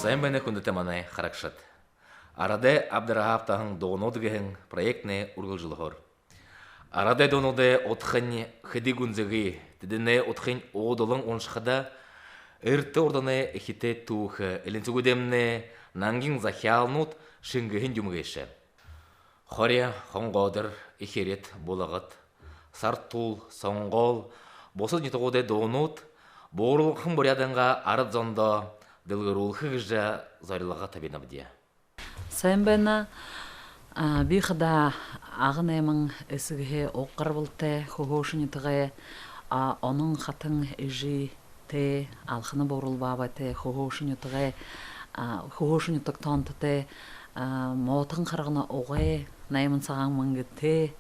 Сайын бәне күнді маны харакшат. Арады Абдырахаптахын доғынодығын проектне ургылжылығыр. Арады доноды отхын хыды күнзігі, дедіне отхын оғдылың оншықыда ұрты орданы эхите туғы ілінсігудемне нангин захиалнут шыңгыхын юмгейші. Хория хоңғадыр эхерет болағыт, сартул, соңғол, босыз нетоғыды доғынут, боғырлықын бұрядыңға арыд зонда дылғырулхы ғыжа зарылыға табин абдия. Сайын бәна бейхіда ағын әмін әсігіге оққар бұлты құғошын етіғі оның қатын әжі те алқыны борыл бабайты құғошын етік тонты те маутын қарғына оғай наймын саған мұңғы те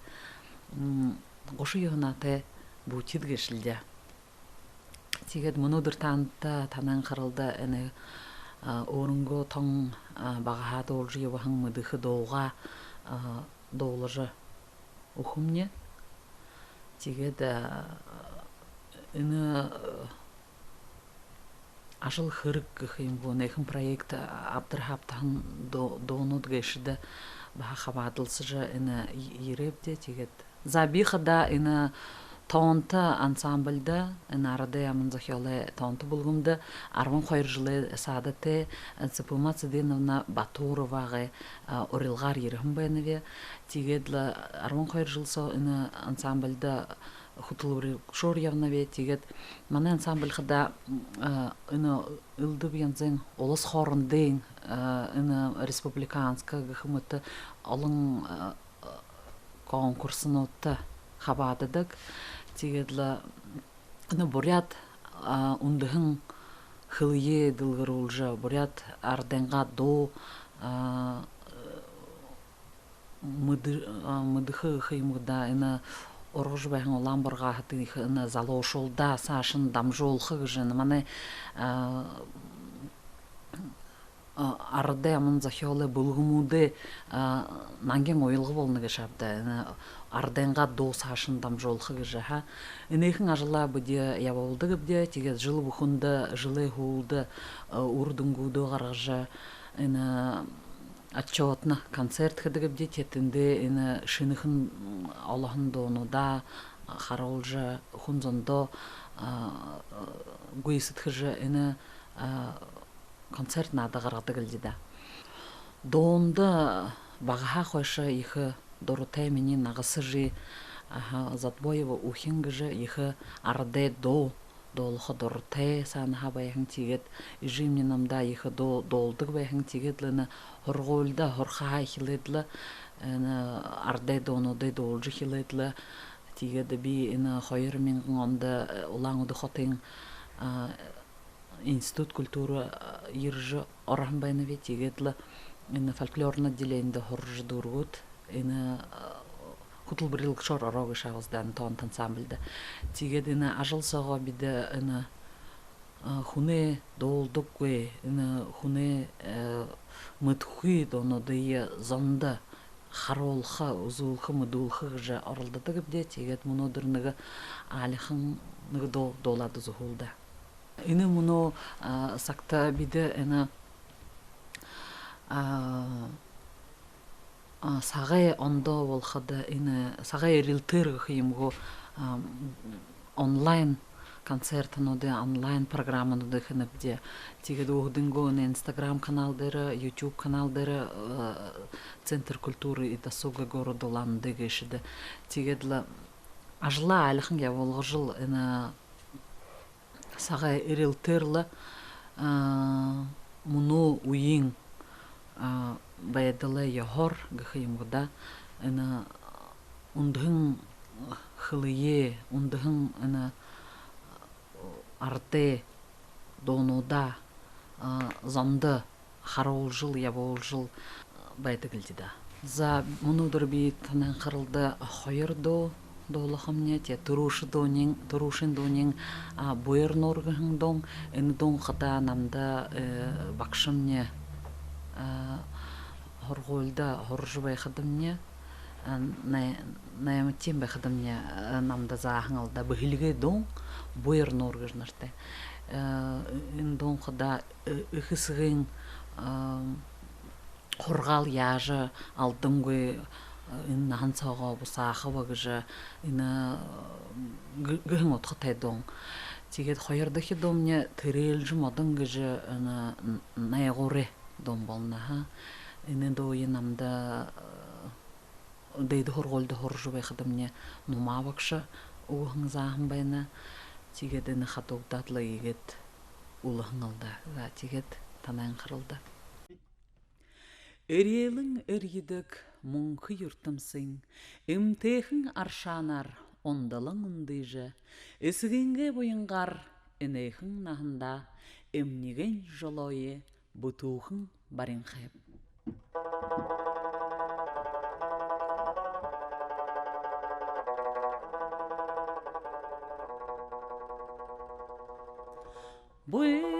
ғошы еуна те бұтид кешілді. Тегет мұнудыр таныта танан қарылды әні орынғы тоң бағаға доғылжы евахың мұдығы доға доғылжы ұхымне. Тегет үні ашыл хырық қиым бұны әкім проекті Абдырахаптахын доғынуд кешіді баға қабадылсы жа үні ерепде. Тегет забиқыда үні Таонты ансамбльда, нарады амын захиолы таонты бұлғымды, арван қойыр жылы садаты Цыпыма Цыденовна Батуровағы орылғар ерігім бәніве. Тегедлі арван қойыр жылсы ансамбльда құтылы шор явнаве. Тегед маны ансамбльғыда үлді бензен олыс хорындың республиканска ғымыты олың конкурсын отты қабадыдық. Тегедлі бұрят ұндығын қылые дылғыр олжы, бұрят арденға до мұдығы қиымғыда орғыж бәйін олан бұрға ғыты залошолда сашын дамжол қығыжын. Маны арыды амын захиолы бұлғымуды нанген ойылғы болны кешапты. Арденға до сашын дамжол қығыжы. Инейхін ажыла бұде яболды көбде, тегет жылы бұхынды, жылы хуылды ұрдыңгуды қарғыжы. Отчетны концерт қыды көбде, тетінде шынықын Аллахын доғынуда, қаролжы, хунзондо гүйсіт қыжы концерт нады қарғады кілдеді. Доғынды бағаға қойшы ехі Доротай менен нағысы жи Затбоева ухин гыжы ехі арады долығы Доротай саныға байхын тегет. Ижи мне намда ехі долдық байхын тегетліні хорғолда хорқаға хилетлі арады доноды должы хилетлі тегеді би қойыр мен ғынғанды олаңуды қотын институт культуры ержі орағын байнаве тегетлі фольклорны делейінді хоржы дұрғыт. Құтыл бірілік шор орағы шағыздан тоғынт ансамбльді. Тегед ажыл соға биді хуне долдық көй, хуне мұтқы доныды зонды қаролқы, ұзулқы, мұдулқы жа орылдады көбде. Тегед мұны дұрнығы алиқын долады зұғылды. Мұны сақта биді сағай ондо болхады, сағай рилтыр ғымғы онлайн концертын оды, онлайн программын оды қыныбде. Тегеді оғдыңғы Инстаграм каналдары, YouTube каналдары Центр культуры и досуга города Уланды кешіді. Тегеділі ажыла әліқін я болғы жыл сағай рилтырлы мұны уйын Баядылы яғыр ғыйымғыда ұндығын қылые, ұндығын арты донуда зонды қарауыл жыл, ябауыл жыл байды кілдеді. За мұнудыр бейт тінен қырылды қойырды долықымне, те тұрушын донен бойыр норғығын дон, әні дон қыда намда бақшымне хорғолда хоржы байқадымне, наямыттен байқадымне намда зағыңалда бұхілге дон бойыр норғыжнырды. индон хда ихсгин хоргал яжа алдыңгы ин хансаага бусаахы багыжа ина гын отхтайдон тигет хойердахи домне тырелжи модын гыжы ана найгоре дом болна ха инен до янамда дейди хорголды хоржу байхадамне нумавакша угын захын байна тигеден хатогдатлы егет улыхнылда га тигет танан кырылды. Эриелің эргидік мұңқы юртымсың, имтехің аршанар ондалың ұндыжы, ісігінге бойынғар інейхің нахында, имнеген жолойы бұтуғың барин қайып. Бұйран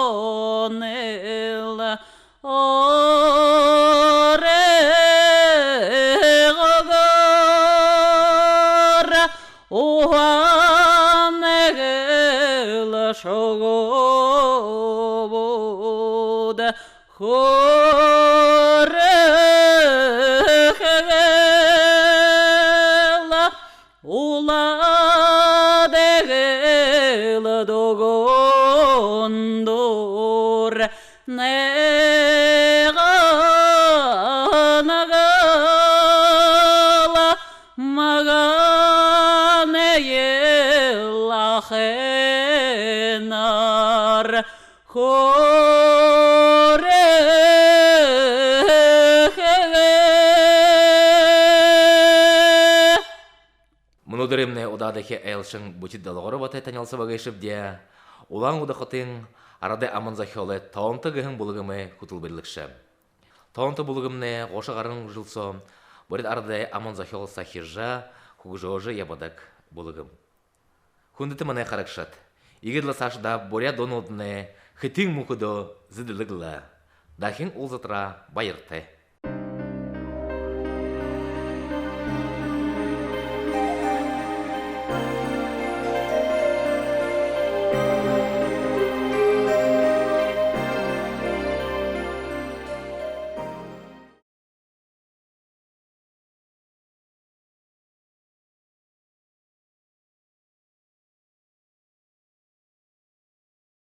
донел орегогор уанегел шогобод хорегел уладегел догондор неганагала маганеелахенар хоре. Мұнудыремне одадахи әйлшың бұчит далғыры батай танялсы бағайшып де, улаң удақытың арады аманза хёлы таонты гыхын бұлығымы күтіл бірлікші. Таонты бұлығымне ғошығарын жылсо, бұрет арады аманза хёлы сахиржа, хугжожы ябадак бұлығым. Хундыты мане қарақшат. Игедла сашда боря донудны хытың мұқыды зыдылығыла. Дахин ұлзатыра байырты.